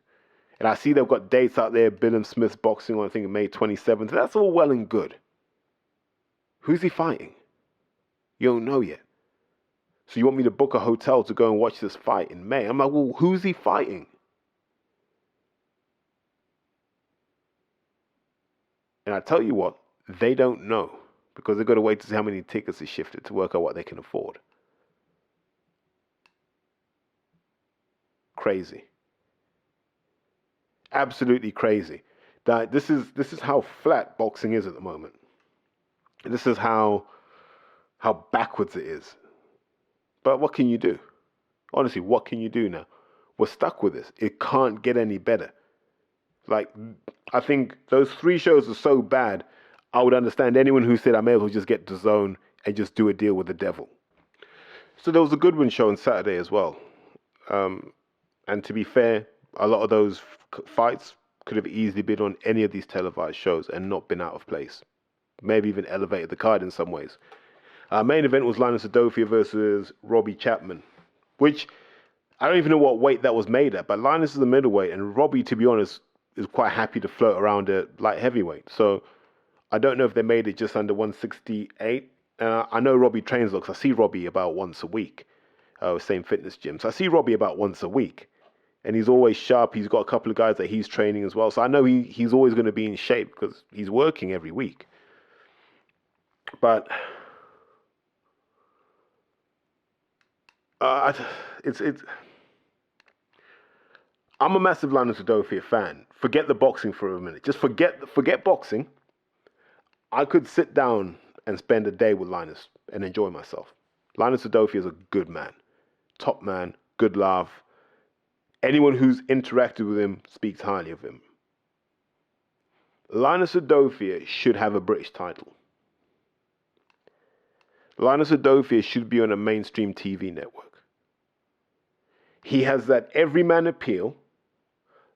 And I see they've got dates out there, Bill and Smith's boxing on, I think, May 27th. That's all well and good. Who's he fighting? You don't know yet. So you want me to book a hotel to go and watch this fight in May? I'm like, well, who's he fighting? And I tell you what, they don't know, because they've got to wait to see how many tickets are shifted to work out what they can afford. Crazy. Absolutely crazy. That this is how flat boxing is at the moment. This is how backwards it is. But what can you do? Honestly, what can you do now? We're stuck with this. It can't get any better. Like, I think those 3 shows are so bad, I would understand anyone who said I may as well just get DAZN and just do a deal with the devil. So there was a Goodwin show on Saturday as well. And to be fair, a lot of those fights could have easily been on any of these televised shows and not been out of place. Maybe even elevated the card in some ways. Our main event was Linus Udofia versus Robbie Chapman, which I don't even know what weight that was made at, but Linus is a middleweight, and Robbie, to be honest, is quite happy to float around at light heavyweight. So I don't know if they made it just under 168. I know Robbie trains because I see Robbie about once a week. Same fitness gym. So I see Robbie about once a week. And he's always sharp. He's got a couple of guys that he's training as well. So I know he's always going to be in shape because he's working every week. But I'm a massive Linus Udofia fan. Forget the boxing for a minute. Just forget boxing. I could sit down and spend a day with Linus and enjoy myself. Linus Udofia is a good man. Top man, good laugh. Anyone who's interacted with him speaks highly of him. Linus Udofia should have a British title. Linus Udofia should be on a mainstream TV network. He has that everyman appeal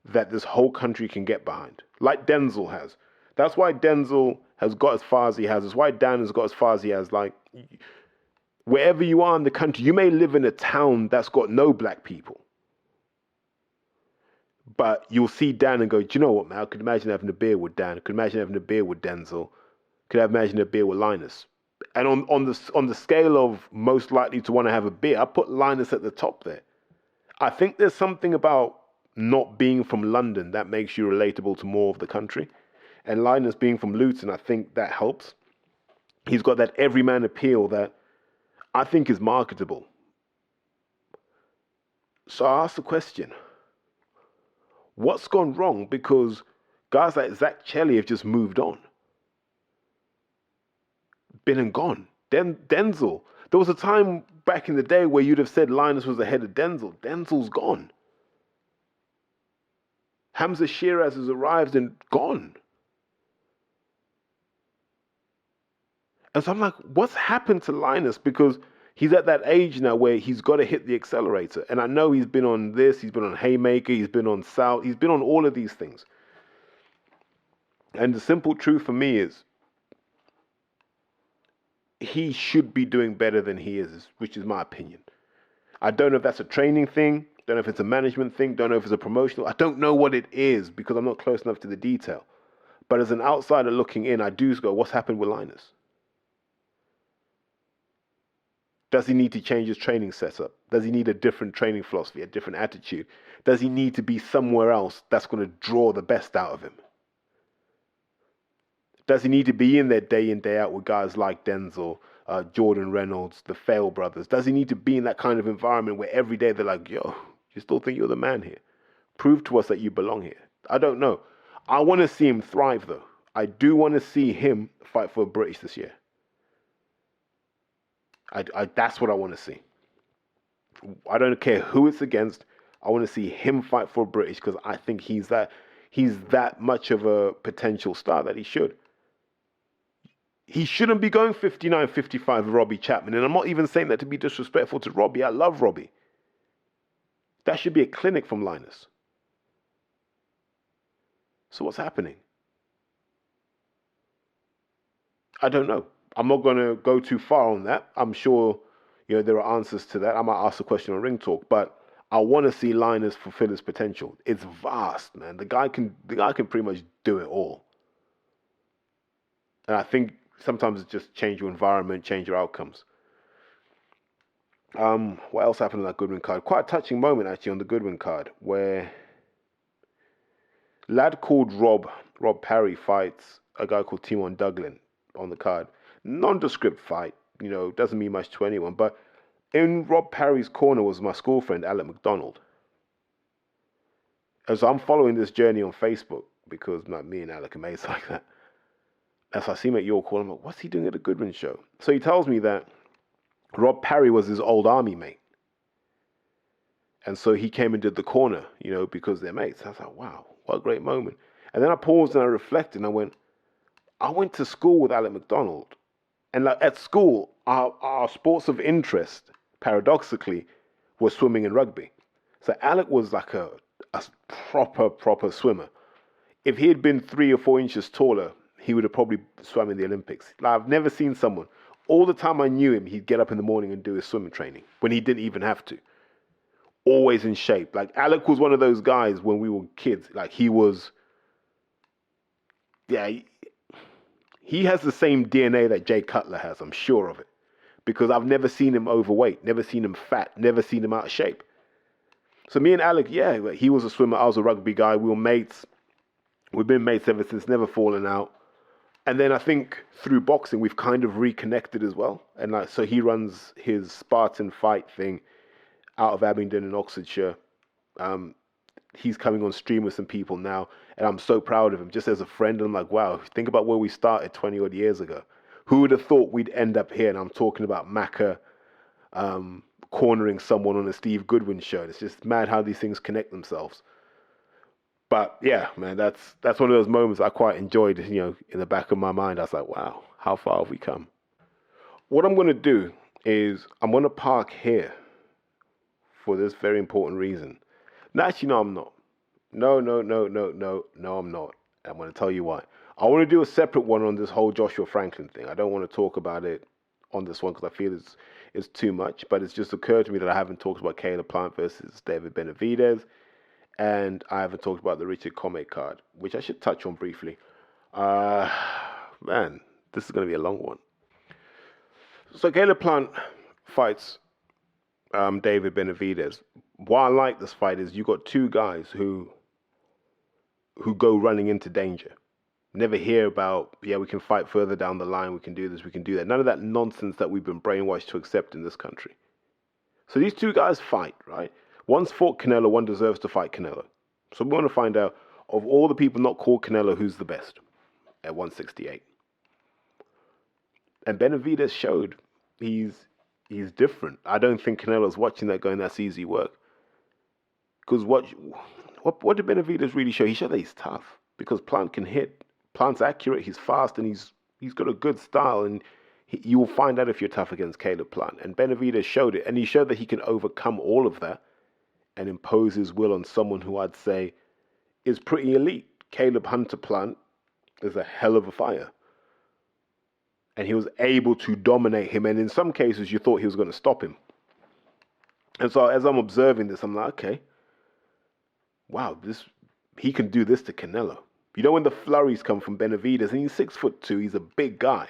that this whole country can get behind, like Denzel has. That's why Denzel has got as far as he has. That's why Dan has got as far as he has. Like, Wherever you are in the country, you may live in a town that's got no black people. But you'll see Dan and go, do you know what, man? I could imagine having a beer with Dan. I could imagine having a beer with Denzel. Could I imagine a beer with Linus? And on the scale of most likely to want to have a beer, I put Linus at the top there. I think there's something about not being from London that makes you relatable to more of the country. And Linus being from Luton, I think that helps. He's got that everyman appeal that I think is marketable. So I asked the question, what's gone wrong? Because guys like Zach Chelly have just moved on. Been and gone. Denzel. There was a time back in the day where you'd have said Linus was ahead of Denzel. Denzel's gone. Hamza Shiraz has arrived and gone. And so I'm like, what's happened to Linus? Because he's at that age now where he's got to hit the accelerator. And I know he's been on this, he's been on Haymaker, he's been on South, he's been on all of these things. And the simple truth for me is, he should be doing better than he is, which is my opinion. I don't know if that's a training thing, don't know if it's a management thing, don't know if it's a promotional. I don't know what it is because I'm not close enough to the detail. But as an outsider looking in, I do go, what's happened with Linus? Does he need to change his training setup? Does he need a different training philosophy, a different attitude? Does he need to be somewhere else that's going to draw the best out of him? Does he need to be in there day in, day out with guys like Denzel, Jordan Reynolds, the Fail brothers? Does he need to be in that kind of environment where every day they're like, yo, you still think you're the man here? Prove to us that you belong here. I don't know. I want to see him thrive, though. I do want to see him fight for a British this year. That's what I want to see. I don't care who it's against. I want to see him fight for a British because I think he's that much of a potential star that he should. He shouldn't be going 59-55 with Robbie Chapman. And I'm not even saying that to be disrespectful to Robbie. I love Robbie. That should be a clinic from Linus. So what's happening? I don't know. I'm not going to go too far on that. I'm sure, there are answers to that. I might ask a question on Ring Talk, but I want to see Linus fulfill his potential. It's vast, man. The guy can pretty much do it all. And I think sometimes it's just change your environment, change your outcomes. What else happened on that Goodwin card? Quite a touching moment, actually, on the Goodwin card, where lad called Rob Parry fights a guy called Timon Duglin on the card. Nondescript fight, doesn't mean much to anyone. But in Rob Parry's corner was my school friend, Alec McDonald. As I'm following this journey on Facebook, because me and Alec are mates like that. As I see him at York Hall, I'm like, what's he doing at the Goodwin show? So he tells me that Rob Parry was his old army mate. And so he came and did the corner, because they're mates. I was like, wow, what a great moment. And then I paused and I reflected and I went to school with Alec McDonald. And at school, our sports of interest, paradoxically, was swimming and rugby. So Alec was like a proper swimmer. If he had been 3 or 4 inches taller, he would have probably swum in the Olympics. I've never seen someone. All the time I knew him, he'd get up in the morning and do his swimming training when he didn't even have to. Always in shape. Alec was one of those guys when we were kids. He was, he has the same DNA that Jay Cutler has. I'm sure of it. Because I've never seen him overweight, never seen him fat, never seen him out of shape. So me and Alec, he was a swimmer. I was a rugby guy. We were mates. We've been mates ever since, never fallen out. And then I think through boxing, we've kind of reconnected as well. And so he runs his Spartan fight thing out of Abingdon in Oxfordshire. He's coming on stream with some people now. And I'm so proud of him, just as a friend. And I'm like, wow, think about where we started 20 odd years ago. Who would have thought we'd end up here? And I'm talking about Macca cornering someone on a Steve Goodwin show. It's just mad how these things connect themselves. But yeah, man, that's one of those moments I quite enjoyed, in the back of my mind. I was like, wow, how far have we come? What I'm going to do is I'm going to park here for this very important reason. No, actually, no, I'm not. No, I'm not. I'm going to tell you why. I want to do a separate one on this whole Joshua Franklin thing. I don't want to talk about it on this one because I feel it's too much. But it's just occurred to me that I haven't talked about Caleb Plant versus David Benavidez, and I haven't talked about the Richard Commey card, which I should touch on briefly. Man, this is going to be a long one. So Caleb Plant fights David Benavidez. What I like this fight is you got two guys who go running into danger. Never hear about, we can fight further down the line, we can do this, we can do that. None of that nonsense that we've been brainwashed to accept in this country. So these two guys fight, right? One's fought Canelo, one deserves to fight Canelo. So we want to find out, of all the people not called Canelo, who's the best at 168. And Benavidez showed he's different. I don't think Canelo's watching that going, that's easy work. Because what did Benavidez really show? He showed that he's tough because Plant can hit. Plant's accurate, he's fast, and he's got a good style. And you will find out if you're tough against Caleb Plant. And Benavidez showed it. And he showed that he can overcome all of that and impose his will on someone who I'd say is pretty elite. Caleb Hunter Plant is a hell of a fighter. And he was able to dominate him. And in some cases, you thought he was going to stop him. And so as I'm observing this, I'm like, okay, wow, he can do this to Canelo. You know when the flurries come from Benavidez, and he's 6'2", he's a big guy.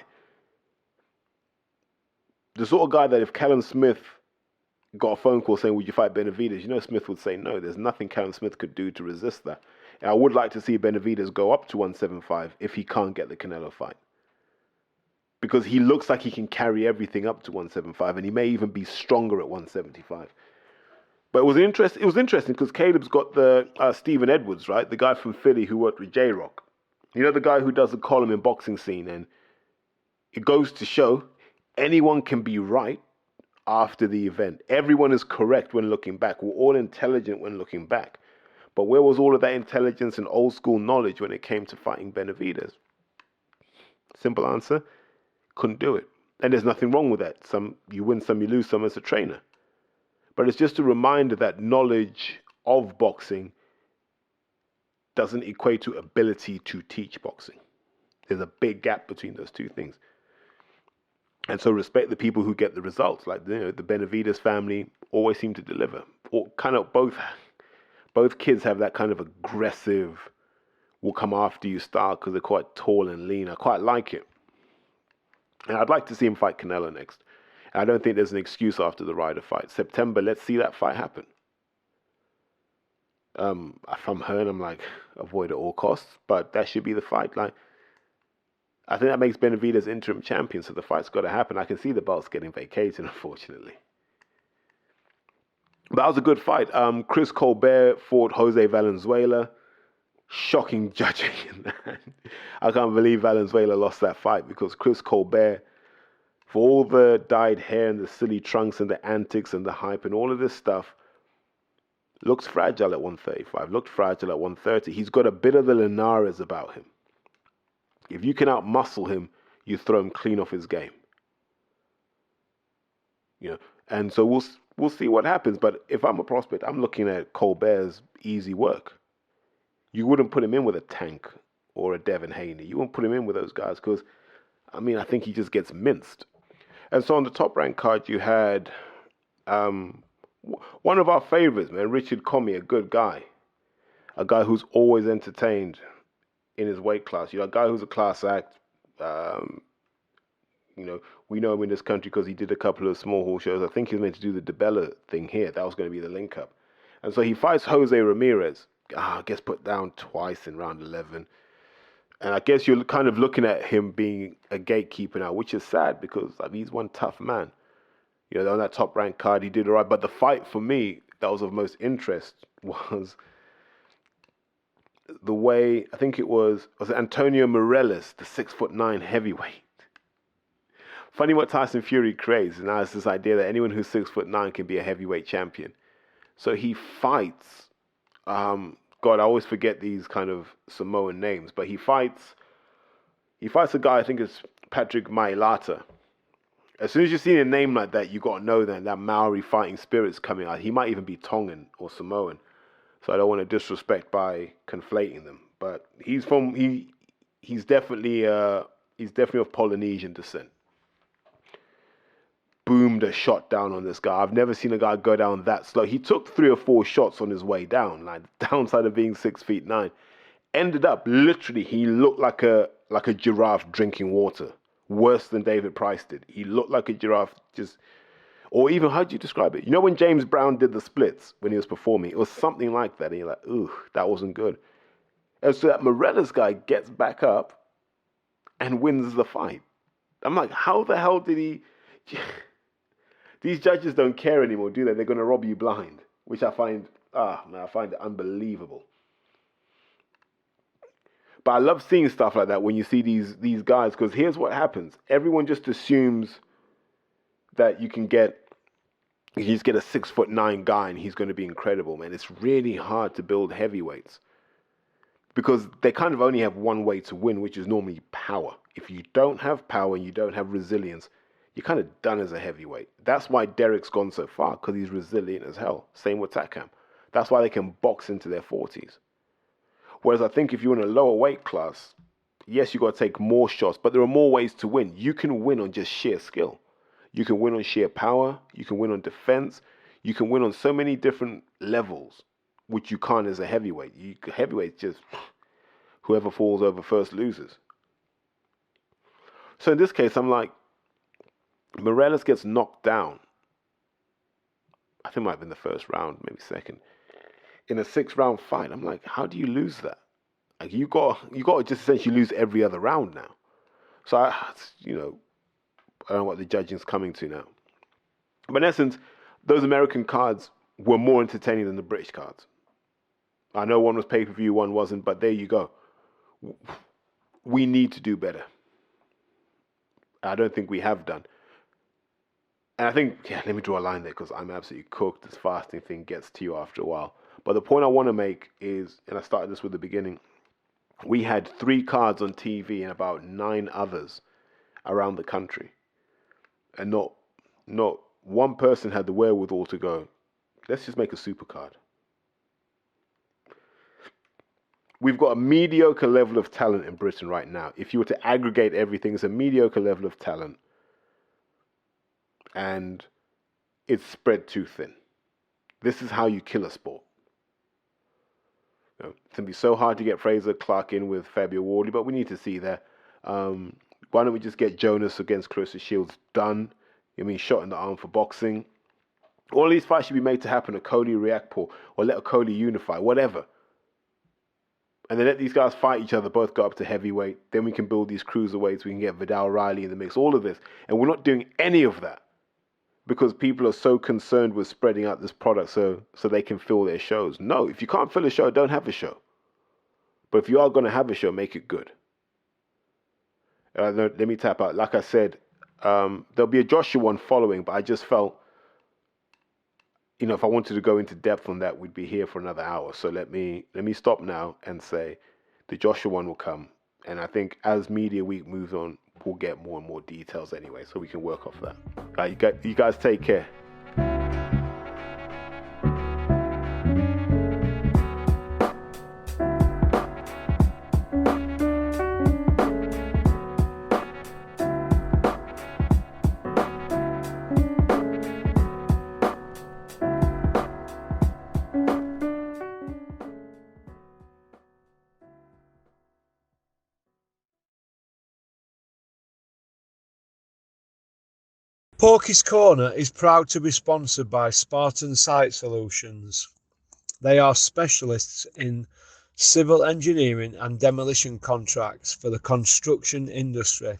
The sort of guy that if Callum Smith got a phone call saying, would you fight Benavidez? You know Smith would say no. There's nothing Callum Smith could do to resist that. And I would like to see Benavidez go up to 175 if he can't get the Canelo fight. Because he looks like he can carry everything up to 175, and he may even be stronger at 175. But it was interesting because Caleb's got the Stephen Edwards, right? The guy from Philly who worked with J-Rock. You know, the guy who does the column in Boxing Scene. And it goes to show anyone can be right after the event. Everyone is correct when looking back. We're all intelligent when looking back. But where was all of that intelligence and old school knowledge when it came to fighting Benavidez? Simple answer, couldn't do it. And there's nothing wrong with that. Some you win, some you lose, some as a trainer. But it's just a reminder that knowledge of boxing doesn't equate to ability to teach boxing. There's a big gap between those two things. And so respect the people who get the results. Like, you know, the Benavidez family always seem to deliver. Or kind of both kids have that kind of aggressive, will come after you style because they're quite tall and lean. I quite like it. And I'd like to see him fight Canelo next. I don't think there's an excuse after the Ryder fight. September, let's see that fight happen. If I'm Hearn, I'm like, avoid at all costs. But that should be the fight. Like, I think that makes Benavidez interim champion, so the fight's got to happen. I can see the belts getting vacated, unfortunately. But that was a good fight. Chris Colbert fought Jose Valenzuela. Shocking judging in that. I can't believe Valenzuela lost that fight because Chris Colbert, for all the dyed hair and the silly trunks and the antics and the hype and all of this stuff, looks fragile at 135, looked fragile at 130. He's got a bit of the Linares about him. If you can outmuscle him, you throw him clean off his game. You know, and so we'll see what happens. But if I'm a prospect, I'm looking at Colbert's easy work. You wouldn't put him in with a Tank or a Devin Haney. You wouldn't put him in with those guys because, I mean, I think he just gets minced. And so on the top rank card, you had one of our favorites, man, Richard Commey, a good guy. A guy who's always entertained in his weight class. You know, a guy who's a class act. You know, we know him in this country because he did a couple of small hall shows. I think he was meant to do the DeBella thing here. That was going to be the link up. And so he fights Jose Ramirez. Gets put down twice in round 11. And I guess you're kind of looking at him being a gatekeeper now, which is sad because he's one tough man. You know, on that top ranked card, he did all right. But the fight for me that was of most interest was the way, I think it was Antonio Morelos, the 6'9" heavyweight. Funny what Tyson Fury creates. And now it's this idea that anyone who's 6'9" can be a heavyweight champion. So he fights, God, I always forget these kind of Samoan names, but he fights a guy, I think it's Patrick Mailata. As soon as you see a name like that, you got to know that Maori fighting spirit's coming out. He might even be Tongan or Samoan. So I don't want to disrespect by conflating them. But he's definitely of Polynesian descent. boomed a shot down on this guy. I've never seen a guy go down that slow. He took 3 or 4 shots on his way down, like the downside of being 6'9". Ended up literally, he looked like a giraffe drinking water. Worse than David Price did. He looked like a giraffe, or even, how do you describe it? You know when James Brown did the splits when he was performing? It was something like that. And you're like, ooh, that wasn't good. And so that Morelos guy gets back up and wins the fight. I'm like, how the hell did he... These judges don't care anymore, do they? They're going to rob you blind, which I find it unbelievable. But I love seeing stuff like that when you see these guys, because here's what happens. Everyone just assumes that you can just get a 6'9" guy and he's going to be incredible, man. It's really hard to build heavyweights because they kind of only have one way to win, which is normally power. If you don't have power and you don't have resilience, you're kind of done as a heavyweight. That's why Derek's gone so far, because he's resilient as hell. Same with Takam. That's why they can box into their 40s. Whereas I think if you're in a lower weight class, yes, you got to take more shots, but there are more ways to win. You can win on just sheer skill. You can win on sheer power. You can win on defense. You can win on so many different levels, which you can't as a heavyweight. Heavyweight just whoever falls over first loses. So in this case, I'm like, Morelos gets knocked down. I think it might have been the first round, maybe second. In a 6-round fight, I'm like, how do you lose that? Like you got to just essentially lose every other round now. So I don't know what the judging's coming to now. But in essence, those American cards were more entertaining than the British cards. I know one was pay-per-view, one wasn't, but there you go. We need to do better. I don't think we have done. And I think, let me draw a line there because I'm absolutely cooked. This fasting thing gets to you after a while. But the point I want to make is, and I started this with the beginning, we had 3 cards on TV and about 9 others around the country. And not one person had the wherewithal to go, let's just make a super card. We've got a mediocre level of talent in Britain right now. If you were to aggregate everything, it's a mediocre level of talent. And it's spread too thin. This is how you kill a sport. It's going to be so hard to get Fraser Clarke in with Fabio Wardley, but we need to see that. Why don't we just get Jonas against Clarissa Shields done? I mean, shot in the arm for boxing. All these fights should be made to happen. Okolie Reakpo, or let Okolie unify, whatever. And then let these guys fight each other, both go up to heavyweight. Then we can build these cruiserweights. We can get Vidal Riley in the mix, all of this. And we're not doing any of that because people are so concerned with spreading out this product so they can fill their shows. No, if you can't fill a show, don't have a show. But if you are going to have a show, make it good. Let me tap out. Like I said, there'll be a Joshua one following, but I just felt, if I wanted to go into depth on that, we'd be here for another hour. So let me stop now and say the Joshua one will come. And I think as Media Week moves on, we'll get more and more details anyway, so we can work off that. All right, you guys take care. Porky's Corner is proud to be sponsored by Spartan Site Solutions. They are specialists in civil engineering and demolition contracts for the construction industry.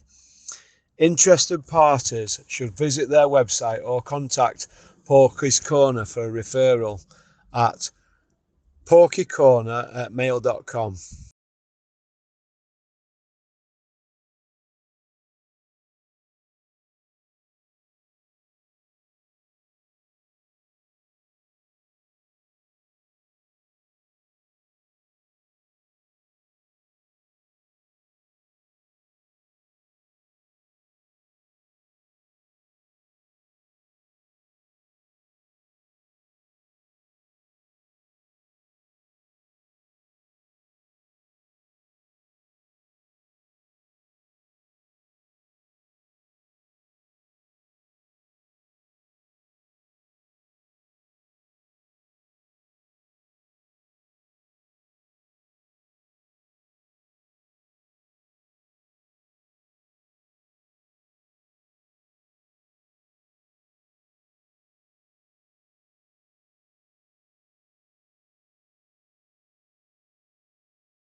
Interested parties should visit their website or contact Porky's Corner for a referral at porkycorner@mail.com.